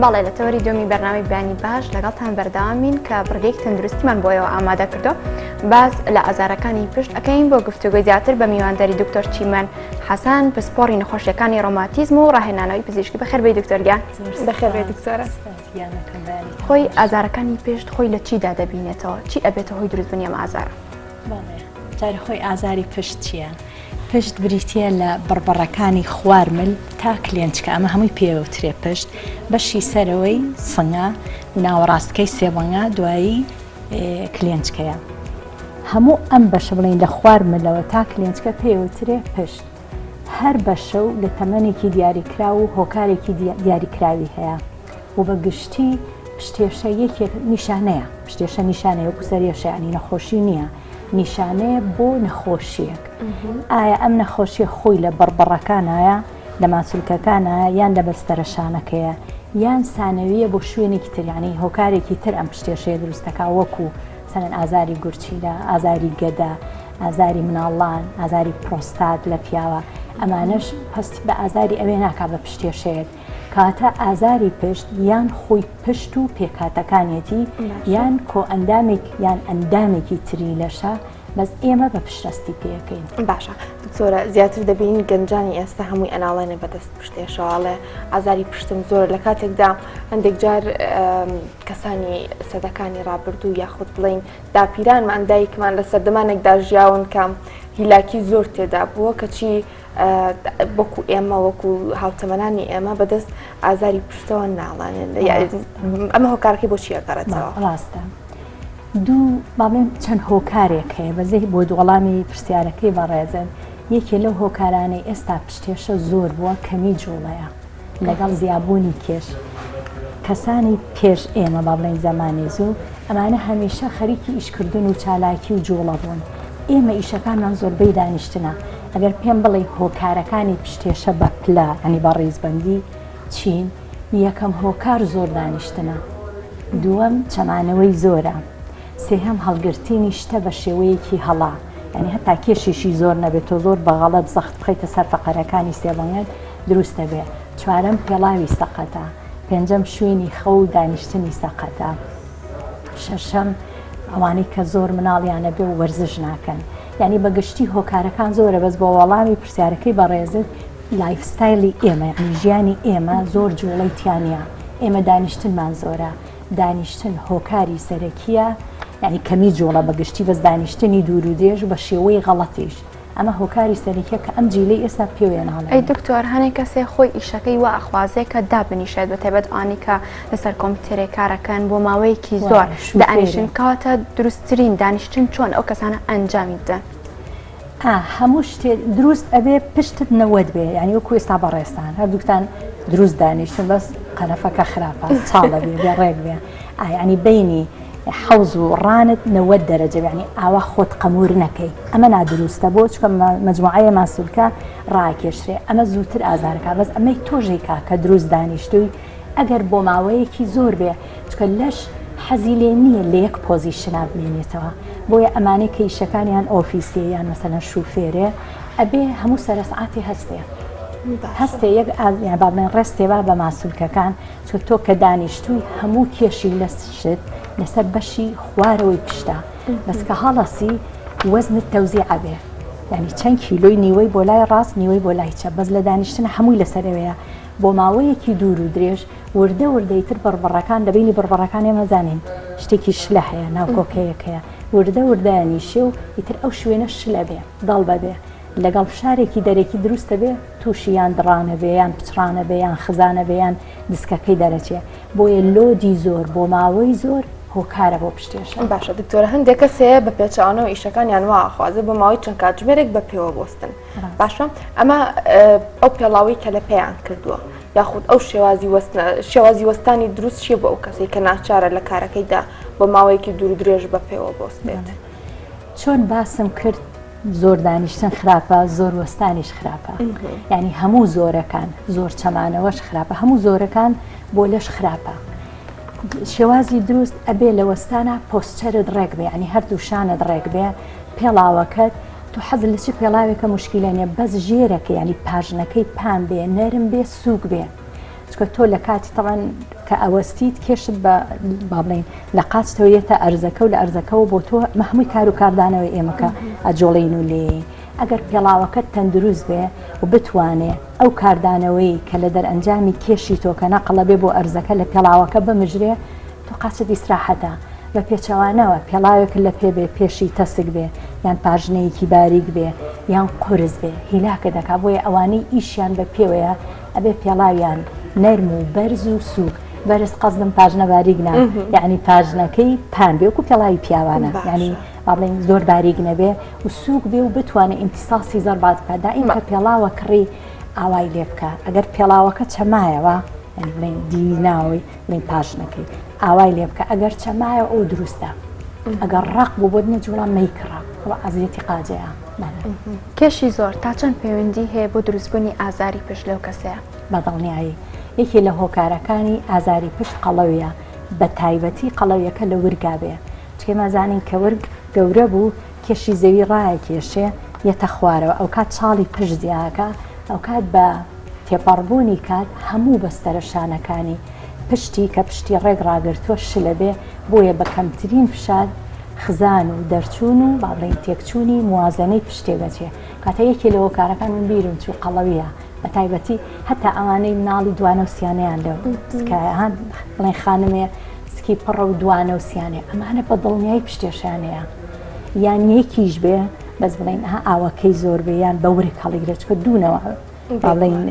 باڵێ لە تەوەری دومی بەرنامەی بیانی باش لەگەڵتان بەردەوامین کە بڕگەیەک تەندروستیمان بۆیەوە ئامادە کردو باز لە ئازارەکانی پشت ئەەکەین بۆ گفتوگۆی زیاتر بە میواندەری دکتۆر چیمەن حەسان پسپۆڕی نەخۆشیەکانی ڕۆماتیزم و ڕاهێنانەوەی پزیشکی. بەخێربێی دکتۆرگیان. بەخێربێ دکتۆرە. خۆی ئازارەکانی پشت خۆی لە چیدا دەبینێتەوە؟ چی ئەبێتە هۆی دروستبوونی ئەم ئازارە؟ جارە خۆی ئازاری پشت چییە؟ پشت بریتە لە بڕبڕەکانی خوارمل تا کلێنچکە، ئەمە هەمووی پێوترێ پشت بەشی سەرەوەی سنگە و ناوەڕاستکەی سێوەنگە دوایی کلێنچکەیە. هەموو ئەم بەشە بڵین لە خوارملەوە تا کلێنچکە پێوترێ پشت. هەر بەشە و لە تەمەنێکی دیاریکرا و هۆکارێکی دیاریکراوی هەیە و بە گشتی پشتێشە یەکێک نیشانەیە. پشتێشە نیشانەیە وەکو سەرێشە ینی نەخۆشی نییە، نیشانەیە بۆ نەخۆشیەک. ئایا ئەم نەخۆشیە خۆی لە بڕبڕەکانایە، لە ماسوولکەکانایە، یان لە بەستەرەشانەکەیە، یان سانەویە بۆ شوێنێکی تر، ینی هۆکارێکی تر ئەم پشتێشەیە دروستەکە وەکو سەرەن ئازاری گورچیلە، ئازاری گەدا، ئازاری مناڵان، ئازاری پرۆستات لە پیاوە. ئەمانەش هەستی بە ئازاری ئەوێ ناکا بە پشتێشەیەک. کاتە ئازاری پشت یان خۆی پشت و پێکاتەکانێتی یان کۆ ئەندامێک یان ئەندامێکی تری لەشە، بەس ئێمە بە پشتەستی پێەکەین. باشە دکتۆرە، زیاتر دەبینین گەنجانی ئێستا هەمووی ئەناڵێنە بەدەست پشتێشەواڵێ ئازاری پشتم زۆر لە کاتێکدا هەندێک جار کەسانی سەدەکانی ڕابردوو یاخود بڵین داپیرانمان دایکمان لە سەردەمانێکدا ژیاون کەم هیلاکی زۆر تێدا بووە کەچی بۆکو ئێمە وەکو هاوتەمەنانی ئێمە بەدەست ئازاری پشتەوە ناڵانێن. ئەمە هۆکارەکەی بۆ چی ئەگەڕێتەوە؟ ڕاستە دوو باڵێن چەند هۆکارێک هەیە بەزەی بۆ دووەڵامی پرسیارەکەی بەڕێزن. یەکێ لەو هۆکارانەی ئێستا پشتێشە زۆر بووە کەمی جوڵەیە لەگەڵ زیابوونی کێش. کەسانی پێش ئێمە با بڵێن زەمانی زوو ئەمانە هەمیشە خەریکی ئیشکردن و چالاکی و جوڵە بوون. ئێمە ئیشەکانمان زۆربەی دانیشتنە. ئەگەر پێم بڵێ هۆکارەکانی پشتێشە بە پلا ئەنی بە ڕیزبەندی چین، یەکەم هۆکار زۆر دانیشتنە، دووەم چەمانەوەی زۆرە، سێهەم هەڵگرتنی شتە بە شێوەیەکی هەڵا، ینی هەتا کێشیشی زۆر نەبێت تۆ زۆر بەغەڵەت زەخت بخەیتە سەر فەقەرەکانی سێوەنگەت دروستە بێ. چوارەم پێڵاوی سەقەتە، پێنجەم شوێنی خەو و دانیشتنی سەقەتە، شەشەم ئەوانەی کە زۆر مناڵیانە بێ و وەرزش ناکەن. یعنی بەگشتی هۆکارەکان زۆرە، بەس بۆ وەڵامی پرسیارەکەی بەڕێزت لایفستایلی ئێمە یعنی ژیانی ئێمە زۆر جوڵەی تیانە. ئێمە دانیشتنمان زۆرە، دانیشتن هۆکاری سەرەکیە، یعنی کەمی جوڵە بەگشتی بەس دانیشتنی دوور و دێژ بە شێوەی غەڵەتیش. ئەمە هۆکاری سەرەکیە کە ئەم جیلەی ئێستا پێوێناڵێ. ئەی دکتۆر، هەنێک کەسێ خۆی ئیشەکەی وا ئەخوازێ کە دابنیشێت بە تایبەت ئانی کە لەسەر کۆمپیوتەرێک کارەکەن بۆ ماوەیەکی زۆر دانیشتن کاتە دروستترین دانیشتن چۆن ئەو کەسانە ئەنجامی بدەن؟ هەموو شتێ دروست ئەبێ پشتت نەوەت بێ، یعنی وەکو ئێستا بەڕێستان هەردووکتان دروست دانیشتن بەس قەنەفەکە خراپە چاڵە بێ ڕێک بێ. ینی بینی حەوز و ڕانت 90 دەرەجە، یعنی ئاوا خۆت قەمور نەکەی، ئەمە نادروستە بۆ چکە مەجموعەیە ماسوولکە ڕاکێشرێ، ئەمە زووتر ئازارەکە. بەس ئەمەی تۆژێک کە دروست دانیشتووی ئەگەر بۆ ماوەیەکی زۆر بێ، چکە لەش حەزی لێ نییە لە یەک پۆزیشنا بمێنێتەوە. بۆیە ئەمانەی کە ئیشەکانیان ئۆفیسیە یان مەسەلەن شوفێرێ ئەبێ هەموو سەرسعاتی هەستێ هەستێ یەک با بڵێن ڕێستێوا بە ماسوولکەکان، چکە تۆ کە دانیشتووی هەموو کێشی لەشت لەسەر بەشی خوارەوەی پشتە، بەس کە هەڵەسی وەزنت تەوزیع بێ، یعنی چەند کیلۆی نیوەی بۆ لای ڕاست نیوەی بۆ لای چەپ، بەس لە دانیشتن هەمووی لەسەرەوەیە. بۆ ماوەیەکی دوور و درێژ وردە وردەیتر بڕبڕەکان دەبینی بڕبڕەکان ئێمەزانین شتێکی شلە هەیە ناو کۆکەیەک هەیە، وردە وردایانیشێ و ئیتر ئەو شوێنە شلە بێ دڵ بەبێ، لەگەڵ فشارێکی دەرەکی دروستە بێ تووشی یان دڕانە بێ یان پچڕانە بێ یان خزانە بێ یان دیسکەکەی دەرەچێ. بۆیە لۆدی زۆر بۆ ماوەی زۆر هۆکارە بۆ پشتێشە. باشە دکتۆرە، هەندێک کەسەیە بە پێچەوانەوە ئیشەکانیان وا ئەخوازێ بۆ ماوەی چەند کاتژمێرێک بە پێوە بۆستن. باشە ئەمە ئەو پێڵاوی کە لە پێیان کردووە یاخود ئەو شێوازی وەستانی دروست چیە بۆ ئەو کەسێک کە ناچارە لە کارەکەیدا بۆ ماوەیەکی دوور و درێژ بە پێوە بۆستێت؟ چۆن باسم کرد زۆر دانیشتن خراپە، زۆر وەستانیش خراپە، یعنی هەموو زۆرەکان زۆر چەمانەوەش خراپە، هەموو زۆرەکان بۆ لەش خراپە. شێوازی دروست ئەبێ لە وەستانە پۆستچەرت ڕێک بێ، ینی هەردوو شانت ڕێک بێ، پێڵاوەکەت تو حەز لە چی پێڵاوێکە مشکیلە نیە، بەس ژێرەکە ینی پاژنەکەی پام بێ، نەرم بێ، سووک بێ، چکە تۆ لە کاتی تەڵەن کە ئەوەستیت کێشت بە بابڵین لە قاچتەوەیەتە ئەرزەکە و لە ئەرزەکەەوە بۆ تۆ هەمووی کار و کاردانەوەی ئێمەکە ئەجۆڵین و لێ ئەگەر پێڵاوەکەت تەندروست بێ و بتوانێ ئەو کاردانەوەی کە لە دەرئەنجامی کێشی تۆ کە نەقڵە بێ بۆ ئەرزەکە لە پێڵاوەکە بمژرێ تۆ قاچت ئیسراحەتە بە پێچەوانەوە پێڵاوێک لە پێ بێ پێشی تەسک بێ یان پاژنەیەکی باریک بێ یان قرس بێ هیلاکە دەکا بۆیە ئەوانەی ئیشیان بە پێوەیە ئەبێ پێڵاویان نەرم و بەرز و سووک بەرز قەزدم پاژنە باریک نا یعنی پاژنەکەی پان بێ وەکو پێڵاوی پیاوانە یعنی بڵین زۆر باریک نەبێ و سووک بێ و بتوانێت ئیمتیساسی زەربات بکات دائیم کە پێڵاوە کڕی ئاوای لێ بکە ئەگەر پێڵاوەکە چەمایەوە یعنی بڵین دیوی ناوەی بڵین پاژنەکەی ئاوای لێ بکە ئەگەر چەمایە ئەو دروستە ئەگەر ڕق بوو بۆ نەجوڵان مەیکڕە ئازیەتی قاجەیە کێشی زۆر تا چەند پەیوەندی هەیە بۆ دروستبوونی ئازاری پشت لەو کەسەیە بەدڵنیایی یەکی لە هۆکارەکانی ئازاری پشت قەڵەویە بە تایبەتی قەڵەویەکە لە ورگا بێ چکە مازانین کە ورگ گەورە بوو کێشی زەوی ڕایە کێشێ یەتە خوارەوە ئەو کات چاڵی پشت زیاکە ئەو کات بە تێپەڕبوونی کات هەموو بەستەرەشانەکانی پشتی کە پشتی ڕێک ڕاگرتووە شلە بێ بۆیە بە کەمترین فشار خزان و دەرچوون و باڵین تێکچوونی موازنەی پشتێگەچێ کاتە یەکی لە هۆکارەکان من بیرم چوو قەڵەویە بە تایبەتی هەتا ئەوانەی مناڵی دوانە و سیانەیان لەو بڵێن خانمێ سکی پڕە و دوانە و سیانێ ئەمانە بە دڵنیایی پشتێشانەیە یان یەکیش بێ بەس بڵین ئاوەکەی زۆر بێ یان بە ورک هەڵیگرێت چکە دوونەوە بڵین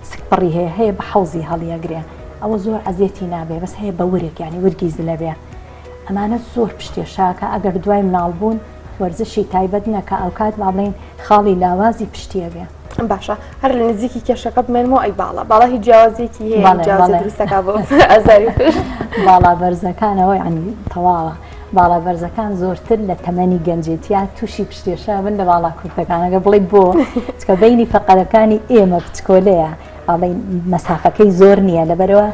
سکپڕی هەیە بە حەوزی هەڵیەگرێ ئەوە زۆر ئەزیەتی نابێ بەس هەیە بە ورک ینی ورگی زلە بێ ئەمانە زۆر پشتێشاکە ئەگەر دوای مناڵبوون وەرزشی تایبەت نەکە ئەو کات باڵین خاڵی لاوازی پشتیە بێ باشە هەر لە نزیکی کێشەکە بمێنمەوە ئەی باڵا هیچ جیاوازێکی هەیە دروستەکە بۆ ئازاری پشت باڵا بەرزەکانەوە ینی تەواوە باڵا بەرزەکان زۆرتر لە تەمەنی گەنجێتیان تووشی پشتێشە بن لە باڵا کورتەکانەکە بڵێ بۆ چکە بینی فەقەرەکانی ئێمە بچکۆلەیە باڵین مەسافەکەی زۆر نییە لەبەرەوە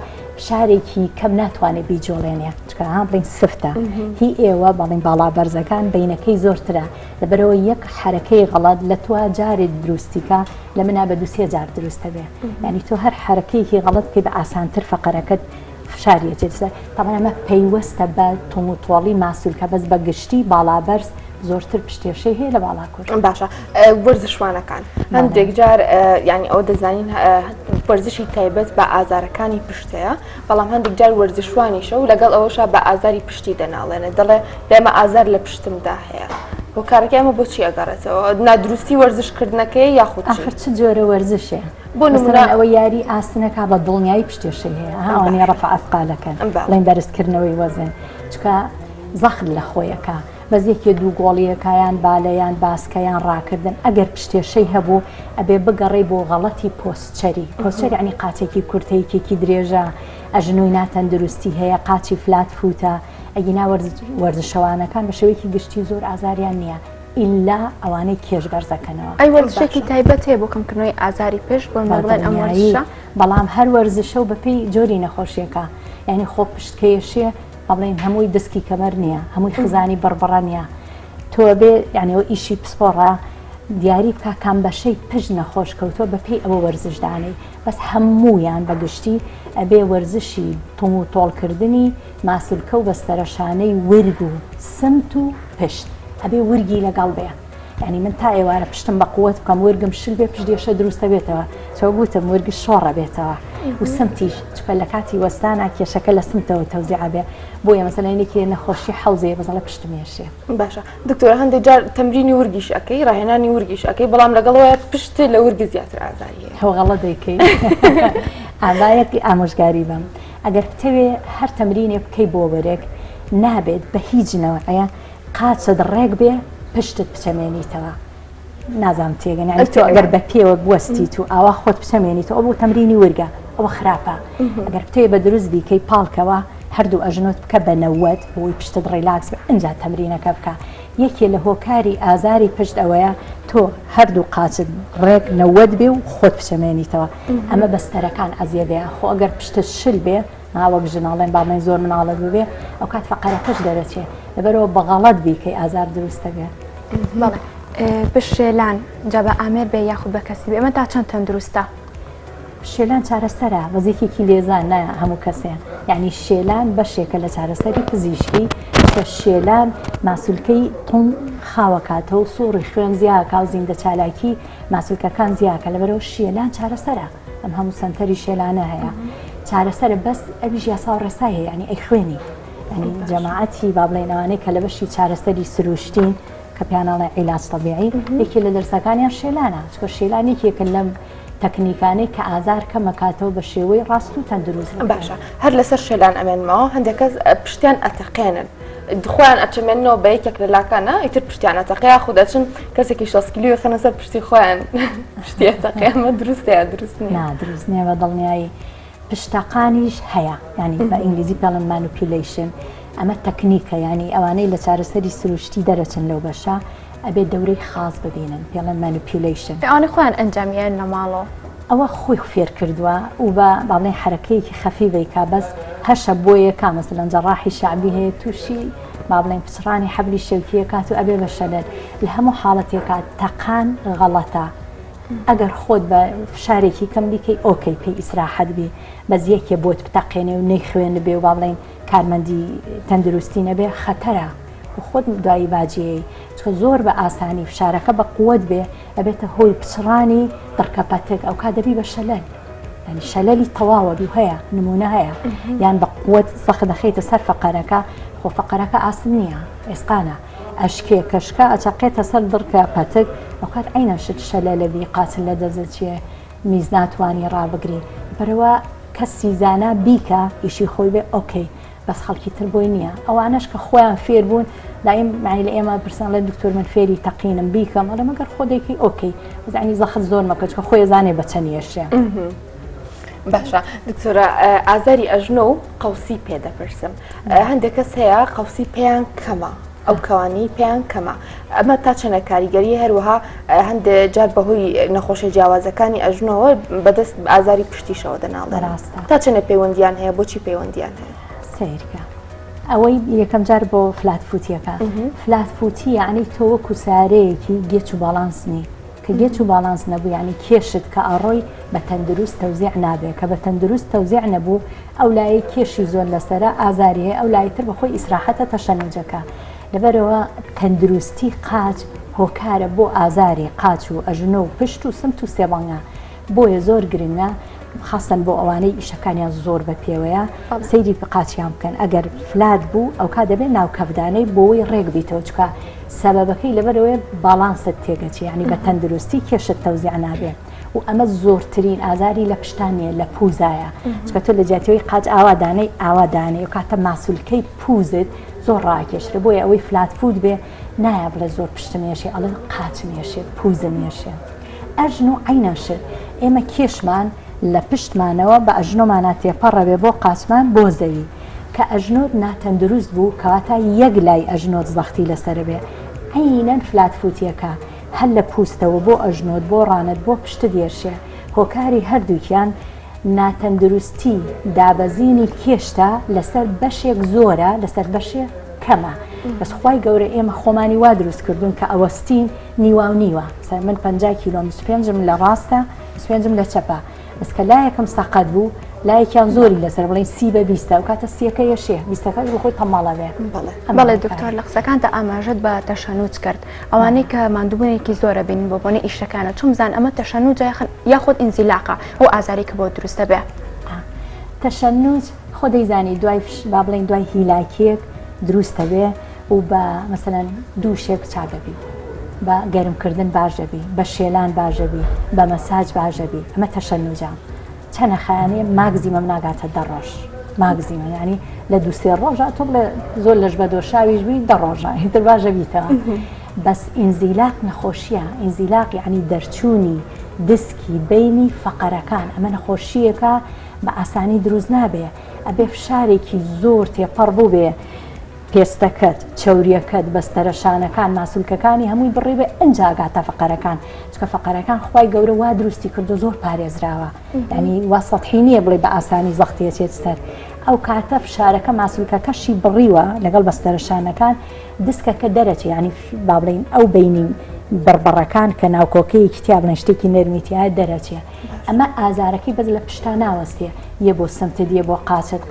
شارێکی کەم ناتوانێت بیجۆڵێنێ چکە بڵین سفتە هی ئێوە بەڵین باڵا بەرزەکان بینەکەی زۆرترە لەبەرەوە یەک حرەکەی غەڵەت لە تۆ جارێت دروستیکە لە منا بە دووسێ جار دروستە بێ ینی تۆ هەر حرەکەیەکی غەڵەت کە بە ئاسانتر فەقەرەکەت فشاریەچێت تەمەە ئەمە پەیوەستە بە تۆم و تۆڵی ماسوولکە بەس بە گشتی باڵا بەرز زۆرتر پشتێشەی هەیە لە باڵا کورد باشە وەرزشوانەکان هەندێک جار ینی ئەو دەزانین وەرزشی تایبەت بە ئازارەکانی پشتەیە بەڵام هەندێک جار وەرزشوانیشە و لەگەڵ ئەوەشە بە ئازاری پشتی دەناڵێنێ دەڵێ دێمە ئازار لە پشتمدا هەیە هۆکارەکە ئەمە بۆچی ئەگەڕێتەوە نادروستی وەرزشکردنەکەی یاخود آخر چ جۆرە وەرزشێ بۆ نمونە ئەوە یاری ئاسنەکە بە دڵنیایی پشتێشەی هەیە ئەوانەی ڕەفع ئەثقالەکەن بڵێن بەرزکردنەوەی وەزن چکە زەخر لە خۆیەکە بەزێکی دوو گۆڵیەکەیان بالەیان باسکەیان ڕاکردن ئەگەر پشتێشەی هەبوو ئەبێ بگەڕێ بۆ غەڵەتی پۆستچەری پۆستچەری عنی قاچێکی کورتەیەکێکی درێژە ئەژنۆی ناتەندروستی هەیە قاچی فلات فوتە ئەگینا وەرزشەوانەکان بە شێوەیەکی گشتی زۆر ئازاریان نییە ئیلا ئەوانەی کێش بەرزەکەنەوە ئەی وەرزشێکی تایبەت هەیە بۆ کەمکردنەوەی ئازاری پێش بۆ مەڵێن ئەم وەرزشە بەڵام هەر وەرزشە و بەپێی جۆری نەخۆشیەکە یعنی خۆ پشتکێشیە بەڵێن هەمووی دەستکی کەمەر نییە هەمووی خزانی بڕبڕە نییە تۆ بێ یعنیەوە ئیشی پسپۆڕە دیاری بکە کام بەشەی پشت نەخۆش کەوتۆ بەپێی ئەوە وەرزشدانەی بەس هەموویان بەگشتی ئەبێ وەرزشی تۆم و تۆڵکردنی ماسولکە و بەستەرەشانەی ورگ و سمت و پشت ئەبێ ورگی لەگەڵ بێ ینی من تا ئێوارە پشتم بە قووەت بکەم ورگم شل بێ پشتێشە دروستە بێتەوە چۆ گوتم ورگ شۆڕە بێتەوە و سمتیش چکە لە کاتی وەستانە کێشەکە لە سمتەوە تەوزیع بێ بۆیە مەسەلەنێکی نەخۆشی حەوزەیە بەزەڵە پشتمێشێ باشە دکتۆر هەندێک جار تەمرینی ورگیش ئەەکەی ڕاهێنانی ورگیش ئەەکەی بەڵام لەگەڵەوەی پشت لە ورگی زیاتر ئازاریە هەوغەڵە دەیکەی ئاوایەکی ئامۆژگاری بم ئەگەر بتەوێ هەر تەمرینێ بکەی بۆ وەرێک نابێت بە هیچ نەوەیە قاچت ڕێک بێ پشتت بچەمێنیتەوە نازام تێگەن تۆ ئەگەر بە پێوە بوەستیت و ئاوا خۆت بچەمێنیتەوە ئەو بۆ تەمرینی ورگە ئەوە خراپە ئەگەر بتێ بە دروست بیکەی پاڵکەوە هەردوو ئەژنۆت بکە بە 90 بۆی پشتت ڕیلاکس بە ئەنج تەمرینەکە بکە یەکێ لە هۆکاری ئازاری پشت ئەوەیە تۆ هەردوو قاچت ڕێک 90 بێ و خۆت بچەمێنیتەوە ئەمە بەستەرەکان ئەزیێدەیە خۆ ئەگەر پشتت شل بێ ناوەک ژناڵێن باڵێن زۆر مناڵە ببێ ئەو کات فەقەرەکەش دەرەچێ لەبەرەوە بەغەڵەت بیکەی ئازار دروستە بێ پشێلان جا بە ئامێر بێ یاخود بە کەسی بێ ئەمە تا چەند تەندروستە شێلان چارەسەرە وەزێکێکی لێزان نایە هەموو کەسێن یعنی شێلان بەشێکە لە چارەسەری پزیشکی کە شێلان ماسوولکەی تۆم خاوەکاتەوە و سوڕی خوێن زیاکە و زیندە چالاکی ماسوولکەکان زیاکە لەبەرەوە شێلان چارەسەرە ئەم هەموو سنتەری شێلانە هەیە چارەسەرە بەس ئەویش یاسا و ڕێسای هەیە ینی ئەی خوێنی ینی جەماعەتی با بڵێنەوەی کە لە بەشی چارەسەری سروشتین کە پیاناڵی عیلاج طبیعی یەکی لە دەرسەکانیان شێلانە چکە شێلانێکێکن لەم تەکنیکانەی کە ئازار کەمەکاتەوە بە شێوەی ڕاست و تەندروست باشە هەر لەسەر شێلان ئەمێنمەوە هەندێک کەس پشتیان ئەتەقێنن خۆیان ئەچمێنەوە بە یەکێک لە لاکانە ئیتر پشتیان ئەتەقەیە خۆ دەچن کەسێکی 6 کیلۆی خەنە سەر پشتی خۆیان پشتی ئەتەقەیەمە دروستەیە دروست نییە دروست نییە بە دڵنیایی پشتەقانیش هەیە ینی بە ئینگلیزی پێڵن مانوپیلیشن ئەمە تەکنیکە ینی ئەوانەی لە چارەسەری سروشتی دەرەچن لەو بەشە ئەبێت دەورەی خاص ببینن پێڵن مانوپیلیشن ئەوانەی خۆیان ئەنجامیان لە ماڵەوە ئەوە خۆی فێر کردووە و بە باڵێن حرەکەیەکی خەفیفی کا بەس هەشە بۆیە کا مەسەلەن جەڕاحی شعبی هەیە تووشی با بڵێن پچڕانی حەبلی شەوکیە کات و ئەبێ بە شەلەر لە هەموو حاڵەتێکا تەقان غەڵەتە ئەگەر خۆت بە فشارێکی کەم بیکەی ئۆکەی پێی ئیسراحەت بێ بەس یەکێ بۆت بتەقێنێ و نەیخوێن بێ و با بڵێن کارمەندی تەندروستی نەبێ خەتەرە و خۆت دوایی باجێی چکە زۆر بە ئاسانی فشارەکە بە قووت بێ ئەبێتە هۆی پچڕانی دڕکەپەتک ئەو کا دەبی بە شەلەل ینی شەلەلی تەواوە دوو هەیە نمونە هەیە یان بە قووت سەخت دەخەیتە سەر فەقەرەکە خۆ فەقەرەکە ئاسن نییە ئێسقانە ئەشکێ کەشکە ئەچەقێتە سەر دڕکە پەتک ئەو کات عینە شت شەلە لەبی قاچن لە دەزت چیە میز ناتوانانی ڕابگری بەرەوە کەسی زانە بیکە ئیشی خۆی بێ ئۆکەی بەس خەڵکی تر بۆی نییە ئەوانش کە خۆیان فێر بوون دایم معنی لە ئێمە پرسان لە دکتۆر من فێری تەقینم بیکەم ئەڵێ مەگەر خۆدێکی ئۆکەی زانی زەخت زۆر مەکە چکە خۆی زانێ بە چەند یێشێ باشە دکتۆرە ئازاری ئەژنۆ و قەوسی پێدەپرسم هەندێک کەس هەیە قەوسی پێیان کەمە ئەو کەوانی پێیان کەمە ئەمە تا چەنە کاریگەری هەروەها هەندێک جار بەهۆی نەخۆشی جیاوازەکانی ئەژنۆوە بەدەست ئازاری پشتیشەوە دەناڵدە ڕاستە تا چەنە پەیوەندیان هەیە بۆچی پەیوەندیان هەیە سیرکە ئەوەی یەکەم جار بۆ فلاتفوتیەکە فلاتفوتی یعنی تۆ وەکو سارەیەکی گێچ و باڵانسنی کە گێچ و باڵانس نەبوو یعنی کێشت کە ئەڕۆی بە تەندروست تەوزیع نابێت کە بە تەندروست تەوزیع نەبوو ئەو لای کێشی زۆر لەسرە ئازاری هەیە ئەو لایتر بەخۆی ئیسراحەتە تەشەنجەکە لەبەرەوە تەندروستی قاچ هۆکارە بۆ ئازاری قاچ و ئەژنۆ و پشت و سمت و سێبەنگە بۆیە زۆر گرنگە خاصن بۆ ئەوانەی ئیشەکانیان زۆر بە پێوەیە سەیری قاچیان بکەن ئەگەر فلات بوو ئەو کا دەبێت ناوکەفدانەی بۆی ڕێک بیتەوە چکە سەبەبەکەی لەبەرەوەی باڵانست تێگەچی ینی بە تەندروستی کێشت تەوزیع نابێت و ئەمە زۆرترین ئازاری لە پشتانیە لە پوزایە چکە تۆ لە جیاتەوەی قاچ ئاوادانەی ئاوادانەی و کاتە ماسوولکەی پوزت زۆر ڕاکێشرە بۆیە ئەوەی فلات فود بێ نایە بڵێ زۆر پشتمێشێ ئەڵێ قاچ مێشێت پوزە مێشێ ئەژن و عینەشت ئێمە کێشمان لە پشتمانەوە بە ئەژنۆمانە تێپەڕەبێ بۆ قاچمان بۆ زەوی کە ئەژنۆت ناتەندروست بوو کەواتە یەک لای ئەژنۆت زەختی لەسەر بێ عینەن فلاتفوتیەکە هەر لە پوستەوە بۆ ئەژنۆت بۆ ڕانت بۆ پشت دێشێ هۆکاری هەردووکیان ناتەندروستی دابەزینی کێشتا لەسەر بەشێک زۆرە لەسەر بەشێک کەمە بەس خوای گەورە ئێمە خۆمانی وا دروست کردوون کە ئەوەستین نیوا و نیوە من 50 کیلۆ 25 لە ڕاستە 25 لە چەپە بەس کە لایەکم سەقەت بوو لایەکیان زۆری لەسەر بڵێن 30 بە 20 و کاتە سیەکە یەشێ 20ەکە بۆ خۆی تەماڵە بێ بەڵێ دکتۆر لە قسەکانتە ئاماژەت بە تەشەنوج کرد ئەوانەی کە ماندووبوونێکی زۆرە بین بۆ بۆنی ئیشەکانە چۆن بزان ئەمە تەشەنوجە یاخۆت ئینزیلاقە و ئازاری کە بۆ دروستە بێ تەشەنوج خۆ دەیزانی دوای با بڵێن دوای هیلاکێک دروستە بێ و بە مەسەلەن دووشێک چاکەبی بە گەرمکردن باشەبی بە شێلان باشەبی بە مەساج باشەبی ئەمە تەشەنوجە چەنە خەیانەیە ماگزیمەم ناگاتە 10 ڕۆژ ماگزیمە ینی لە 2-3 ڕۆژە تۆ زۆر لەش بە دۆشاویش بووی 10 ڕۆژە هیتر باشە بیتەوە بەس ئینزیلاق نەخۆشیە ئینزیلاق یعنی دەرچوونی دسکی بینی فەقەرەکان ئەمە نەخۆشیەکە بە ئاسانی دروست نابێ ئەبێ فشارێکی زۆر تێپەڕ بوو بێ پێستەکەت چەوریەکەت بەستەرەشانەکان ماسوولکەکانی هەمووی بڕێ بێ ئەنجاگاتە فەقەرەکان چکە فەقەرەکان خوای گەورە وا دروستی کردو زۆر پارێزراوە ینی وا سەتحی نییە بڵێ بە ئاسانی زەختیەچێت سەر ئەو کاتە فشارەکە ماسوولکەکەشی بڕیوە لەگەڵ بەستەرەشانەکان دسکەکە دەرەچێ ینی با بڵێن ئەو بینی بڕبڕەکان کە ناوکۆکەی کتاب لە شتێکی نەرمیتیایە دەرەچێ ئەمە ئازارەکەی بەس لە پشتا ناوەستێ یە بۆ سمتت یە بۆ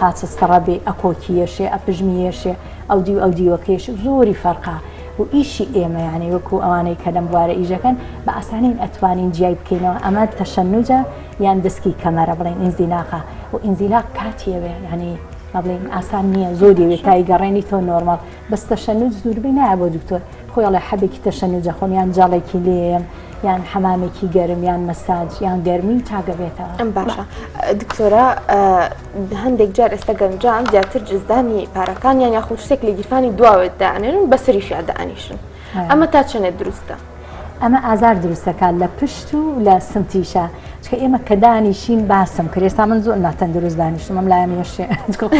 قاچت سڕەبێ ئەکۆکیێشێ ئەپژمیێشێ ئەو دیوەکەش زۆری فەرقا و ئیشی ئێمە یانی وەکو ئەوانەی کە لەم بوارە ئیژەکەن بە ئاسانین ئەتوانین جیای بکەینەوە ئەمە تەشەنوجە یان دەستکی کەمەرە بڵێن ئینزیلاقە و ئینزیلاق کاتیەوێ ینی بڵێن ئاسان نییە زۆری تای گەڕێنی تۆ نۆرمال بەس تەشەنوج دووربی نایە بۆ دکتۆر خۆیڵێ حەبێکی تەشەنوجە خۆم یان جاڵێکی لێم یان حەمامێکی گەرم یان مەساج یان گەرمی چاگە بێتەوە. ئەم باشە دکتۆرە هەندێک جار ئێستا گەنجان زیاتر جزدانی پارەکان یان یاخود شتێک لە گیرفانی دواوێت دائنێنن بەسەریشیا دائنیشن ئەمە تا چەنێت دروستە؟ ئەمە ئازار دروستەکان لە پشت و لە سمتیشە چکە ئێمە کە دانیشین باسم کرد ئێستا من زۆر ناتەن دروست دانیشتم ئەم لایم یەشێ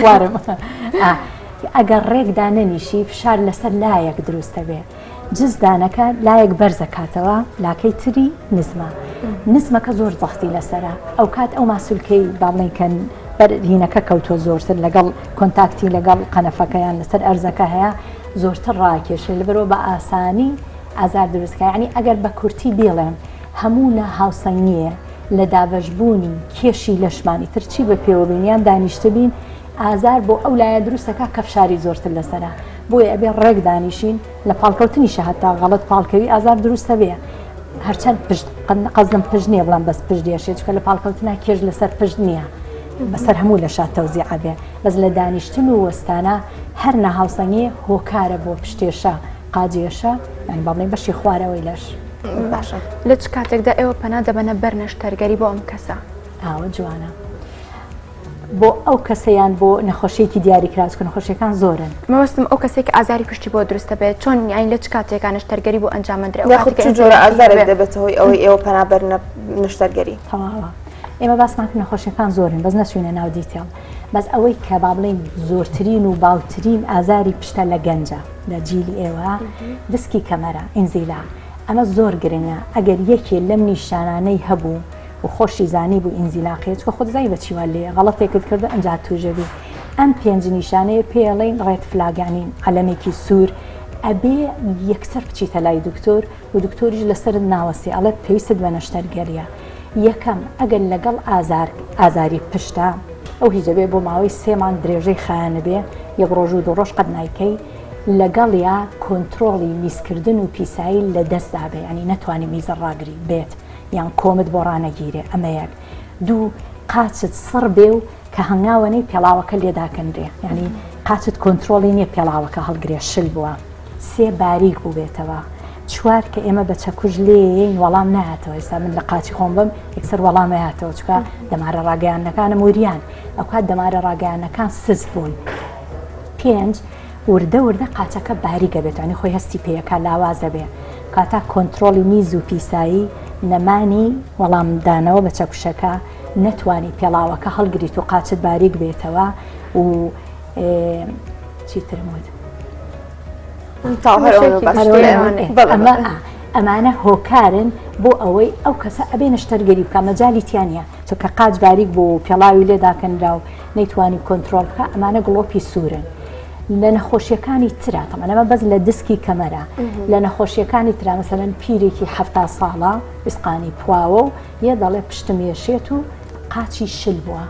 خوارم ئەگەر ڕێکدا نەنیشی فشار لەسەر لایەک دروستە بێ جزدانەکە لایەک بەرزەکاتەوە لاکەی تری نزمەکە زۆر زەختی لەسەرە ئەو کات ئەو ماسولکەی باڵێنکەن هینەکە کەوتۆ زۆرتر لەگەڵ کۆنتاکتی لەگەڵ قەنەفەکەیان لەسەر ئەرزەکە هەیە زۆرتر ڕاکێشێ لەبەرەوە بە ئاسانی ئازار دروستکە یعنی ئەگەر بە کورتی بێڵێم هەموو نە هاوسەنگیە لە دابەشبوونی کێشی لەشمانی ترچی بە پێوەبینیان دانیشتە بین ئازار بۆ ئەو لایە دروستەکە کە فشاری زۆرتر لەسەرە بۆیە ئەبێ ڕێک دانیشین لە پاڵکەوتنیشە هەتا غەڵەت پاڵکەوی ئازار دروستە بێ هەرچەند قەزم پژ نییە بڵام بەس پشت دێشێت چکە لە پاڵکەوتنا کێش لەسەر پشت نییە بەسەر هەموو لە شات تەوزیع بێ بەس لە دانیشتن و وەستانە هەر نەهاوسەنگی هۆکارە بۆ پشتێشە قاجێشە ینی با بڵێن بەشی خوارەوەی لەش باشە لە چ کاتێکدا ئێوە پەنا دەبەنە بەرنەشتەرگەری بۆ ئەم کەسە ئاوە جوانە بۆ ئەو کەسەیان بۆ نەخۆشیێکی دیاریکراوە نەخۆشیەکان زۆرن مەوەستم ئەو کەسێک ئازاری پشتی بۆ دروستە بێت چۆن یانی لە چ کاتێکان نشتەرگەری بۆ ئەنجامەندرێت جۆرە ئازارێک دەبێتەوەی ئەوەی ئێوە پەنا بەرنە نشتەرگەری تەواوە ئێمە باسمان کرد نەخۆشیەکان زۆرن بەس نەچوینە ناو دیتێڵ بەس ئەوەی کە با بڵێن زۆرترین و باوترین ئازاری پشتە لە گەنجە لە جیلی ئێوە دسکی کەمەرە ئینزیلا ئەمە زۆر گرنگە ئەگەر یەکێ لەم نیشانانەی هەبوو و خۆشی زانی بوو ئینزیلاقێت کە خۆزای بەچیوە لێ غەڵەتێکت کردە ئەنجا توژەبی ئەم پێنج نیشانەیە پێڵێن ڕێت فلاگانین عەلەمێکی سوور ئەبێ یەکسەر بچیتە لای دکتۆر و دکتۆریش لەسەرت ناوەستی ئەڵێ پێویستت بە نەشتەرگەریە یەکەم ئەگەر لەگەڵ ئازاری پشتە ئەو هیچە بێ بۆ ماوەی 3 مانگ درێژەی خایانە بێ یەک ڕۆژ و دوو ڕۆژ قەت نایکەی لەگەڵ یا کۆنتترۆڵی میزکردن و پیسایی لە دەستدا بێ ینی نەتوانانی میزە ڕاگری بێت یان کۆمت بۆ ڕانەگیرێ ئەمە یەک دوو قاچت سڕ بێ و کە هەنگاوانەی پێڵاوەکە لێداکەندرێ ینی قاچت کۆنتترۆڵی نییە پێڵاوەکە هەڵگرێ شل بووە سێ باریک بوو بێتەوە چوار کە ئێمە بە چەکوژ لێین وەڵام نهاتەوە ئێستا من لە قاچی خۆم بم یەکسەر وەڵام هاتەوە چکە دەمارە ڕاگەیانەکانە موریان ئەو کات دەمارە ڕاگەیانەکان سست بوون. 5 وردە قاچەکە باریکە بێت ینی خۆی هەستی پێیەکە لاوازە بێ کاتا کۆنتترۆلی میز و پیسایی نەمانی وەڵامدانەوە بە چەکوشەکە نەتوانی پێڵاوەکە هەڵگریت و قاچت باریک بێتەوە و چیترم وت ئەمانە هۆکارن بۆ ئەوەی ئەو کەسە ئەبێ نەشتەرگەری بکە مەجای تیانە چونکە قاچ باریک بۆ پێڵاوی لێداکەنرا و نەیتوانی کۆنتترۆل بکە ئەمانە گڵۆپی سوورن لە نەخۆشیەکانی ترا تەمەنەمە بەس لە دسکی کەمەرە لە نەخۆشیەکانی ترا مەسەلەن پیرێکی 70 ساڵە بسقانی پواوە و یە دەڵێ پشتمێشێت و قاچی شل بووە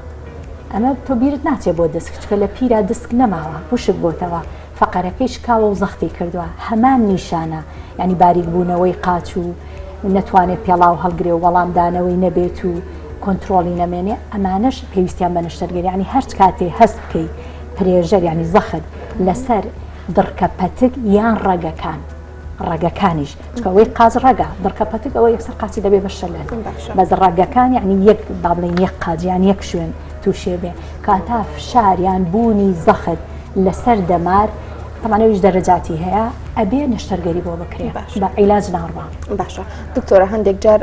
ئەمە تۆ بیرت ناچێت بۆ دسک چکە لە پیرە دسک نەماوە وشک بۆتەوە فەقەرەکەی شکاوە و زەختی کردووە هەمان نیشانە ینی باریک بوونەوەی قاچ و نەتوانێت پێڵاو هەڵگرێ و وەڵامدانەوەی نەبێت و کۆنتترۆلی نەمێنێ ئەمانەش پێویستیان بە نەشتەرگەری ینی هەر کاتێ هەست بکەی پرێژەر ینی زەخت لەسەر دڕکە پەتک یان ڕەگەکانیش چکەوەی قاز ڕەگە دڕکە پەتک ئەوە یەکسەر قاچی دەبێ بەشەلێت بەس ڕەگەکان یعنی یەک با بڵێن یەک قاجیان یەک شوێن تووشێ بێ کاتا فشاریان بوونی زەخت لەسەر دەمار تەمانەویش دەرەجاتی هەیە ئەبێ نەشتەرگەری بۆ بکرێ بە عیلاج ناڕوا. باشە دکتۆرە هەندێک جار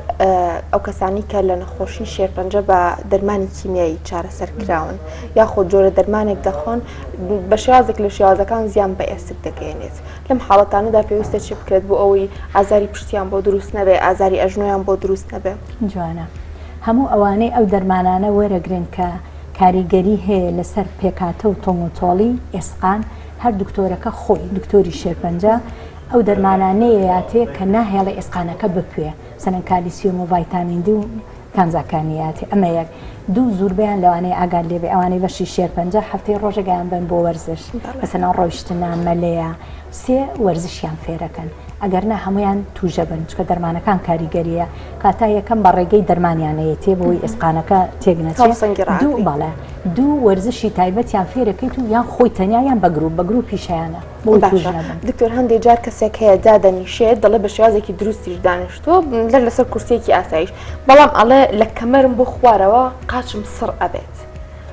ئەو کەسانی کە لە نەخۆشی شێرپەنجە بە دەرمانی کیمیایی چارەسەرکراون یاخۆ جۆرە دەرمانێک دەخۆن بە شێوازێک لە شێوازەکان زیان بە ئێسک دەگەێنێت لەم حاڵەتانەدا پێویستە چی بکرێت بۆ ئەوەی ئازاری پشتیان بۆ دروست نەبێ ئازاری ئەژنۆیان بۆ دروست نەبێ. جوانە هەموو ئەوانەی ئەو دەرمانانە وەرەگرن کە کاریگەری هەیە لەسەر پێکاتە و تۆمۆتۆڵی ئێسقان هەر دکتۆرەکە خۆی دکتۆری شێرپەنجە ئەو دەرمانانەیەیاتێ کە ناهێڵی ئێسقانەکە بپوێ سەرەن کالیسیۆم و ڤایتامین دی و کانزاکانیاتی ئەمە یەک دوو زوربیان لەوانەیە ئاگال لێبێ ئەوانەی بەشی شێرپەنجە هەفتەی ڕۆژەگەیان بن بۆ وەرزش مەسەڵەن ڕۆیشتنە مەلەیە سێ وەرزشیان فێرەکەن ئەگەر نا هەمویان توژە بن چکە دەرمانەکان کاریگەریە کاتا یەکەم بە ڕێگەی دەرمانیانەیە تێ بۆی ئێسقانەکە تێگنەچێت دوو وەرزشی تایبەتیان فێرەکەیت و یان خۆی تەنیا یان بە گروپیشیانە دکتۆر هەندێک جار کەسێک هەیە دادەنیشێت دەڵێ بە شێوازێکی دروستیش دانیشتۆ لەسەر کورسێکی ئاسایش بەڵام ئەڵێ لە کەمەرم بۆ خوارەوە قاچم سڕ ئەبێت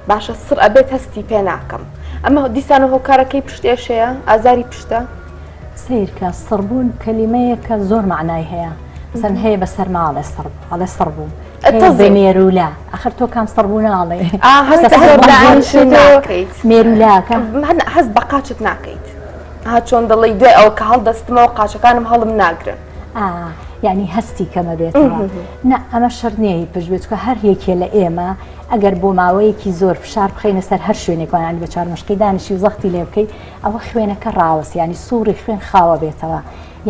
باشە سڕ ئەبێت هەستی پێ ناکەم ئەمە دیسانە هۆکارەکەی پشتێشەیە ئازاری پشتە سیرکە سڕبوون کەلیمەیەکە زۆر معنای هەیە مثلا هەیە بەسەر ماڵێ ئەڵێ سڕبوون مێرولا ئەخر تۆ کام سڕبووناڵێ مێرولاکە هەست بە قاچت ناکەیت چۆن دەڵی دوێ ئەو کە هەڵدەستمەوە قاچەکانم هەڵم ناگرن یعنی هەستی کەمە بێتەوە نە ئەمە شەرنیەی پشت بێت کە هەر یەکێ لە ئێمە ئەگەر بۆ ماوەیەکی زۆر فشار بخەینە سەر هەر شوێنێکوانانی بە چارمەشقی دانیشی و زەختی لێ بکەیت ئەوە خوێنەکە ڕاوەست ینی سووری خوێن خاوە بێتەوە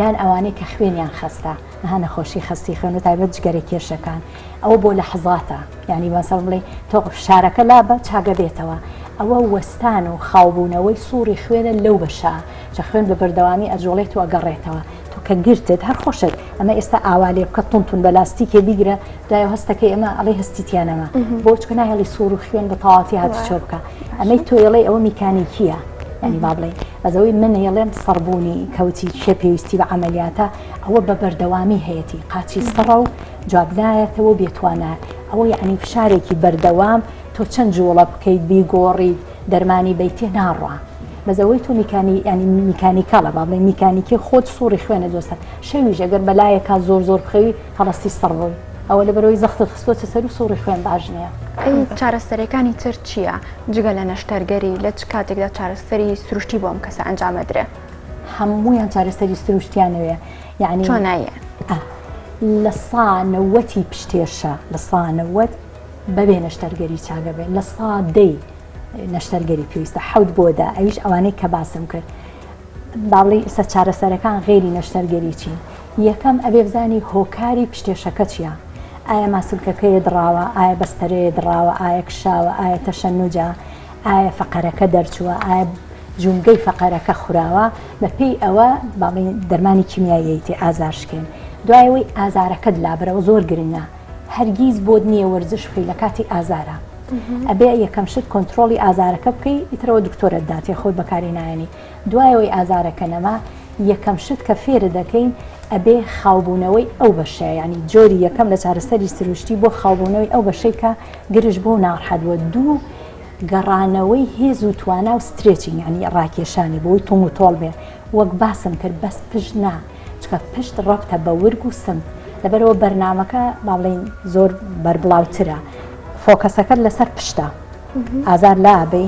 یان ئەوانەی کە خوێنیان خەستە نەها نەخۆشی خستی خوێن و تایبەت جگەرە کێشەکان ئەوە بۆ لە حەزاتە ینی بەسەڵ بڵێ تۆ فشارەکە لا بە چاگە بێتەوە ئەوە وەستان و خاوبوونەوەی سووری خوێنە لەو بەشە چە خوێن بە بەردەوامی ئەجۆڵێت و ئەگەڕێتەوە کە گرتت هەر خۆشت ئەمە ئێستا ئاوالێ بکە تونتون بە لاستیکێ بیگرە دایە هەستەکەی ئەمە ئەڵێ هەستیتیانەمە بۆ چکە ناهێڵی سوور و خوێن بە تەواتی هاتی چۆ بکە ئەمەی تۆیڵێ ئەوە میکانیکیە ینی با بڵێ بەزەوەی من هێڵێن سەربوونی کەوتی شێ پێویستی بە عملیاتە ئەوە بە بەردەوامی هەیەی قاچی سڕە و جوابنایەتەوە بێتوانە ئەوە یعنی فشارێکی بەردەوام تۆ چەند جوڵە بکەیت بیگۆڕیت دەرمانی بیتێ ناڕوا بەزەوەی تو میکانیکاڵە با بڵێ میکانیکی خۆت سووری خوێنە دۆستە شەویش ئەگەر بەلایەکە زۆر بخەوی هەڵستی سڕبووی ئەوە لە بەرەوەی زەختت خستۆتە سەر و سووری خوێن باش نییە ئەی چارەسەرەکانی تر چییە جگە لە نەشتەرگەری لە چ کاتێکدا چارەسەری سروشتی بۆم کەسە ئەنجامەدرێ هەموویان چارەسەری سروشتیانەوەیە یعنی چۆنایە لە سانەوەتی پشتێشە لە سانەوەت بەبێ نەشتەرگەری چاگە بێت لە سادەی نەشتەرگەری پێویستە حەوت بۆدا ئەویش ئەوانەی کە باسم کرد باڵی سە چارەسەرەکان غێری نەشتەرگەری چین یەکەم ئەبێ بزانی هۆکاری پشتێشەکە چییە ئایا ماسولکەکەیە دراوە ئایا بەستەرەیە دراوە ئایا کشاوە ئایا تەشەنوجە ئایا فەقەرەکە دەرچووە ئایا جونگەی فەقەرەکە خوراوە بە پێی ئەوە باڵی دەرمانی کیمیاییەتی ئازارشکێن دوایەوەی ئازارەکەت لابرەوە زۆر گرنگە هەرگیز بۆت نییە وەرزش بکەی لە کاتی ئازارە ئەبێ یەکەم شت کۆنتترۆلی ئازارەکە بکەی ئیترەوە دکتۆرە داتێ خۆت بەکاری نایەنی دوایەوەی ئازارەکە نەما یەکەم شت کە فێرە دەکەین ئەبێ خاوبوونەوەی ئەو بەشەیە ینی جۆری یەکەم لە چارەسەری سروشتی بۆ خاوبوونەوەی ئەو بەشەی کە گرش بۆ ناڕحەدوە دوو گەڕانەوەی هێز و توانە و سترێچینگ ینی ڕاکێشانی بۆی تۆم و تۆڵ بێ وەک باسم کرد بەس پشت نا چکە پشت ڕەبتە بە ورگ و سم لەبەرەوە بەرنامەکە باڵێن زۆر بەربڵاوترە فۆکەسەکەت لەسەر پشتە ئازار لابێ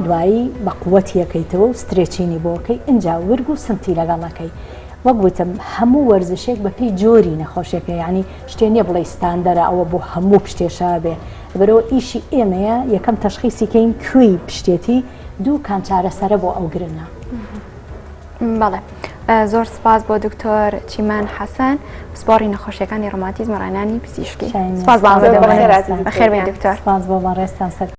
دوایی بە قووەتی یەکەیتەوە و سترێچینی بۆکەی ئینجا ورگ و سمتی لەگەڵەکەی وەک گوتم هەموو وەرزشێک بە پێی جۆری نەخۆشیەکە ینی شتێ نییە بڵێ ستاندەرە ئەوە بۆ هەموو پشتێشا بێ بەرەوە ئیشی ئێمەیە یەکەم تەشخیصیکەین کوێی پشتێتی دوو کام چارەسەرە بۆ ئەو گرنە بەڵێ زۆر سپاس بۆ دکتۆر چیمان حەسەن سپۆڕی نەخۆشیەکانی ڕۆماتیزم ڕێنانی پزیشکی سپاس بەخێر بێ دکتۆر سپاس بۆ بەڕێستان سەر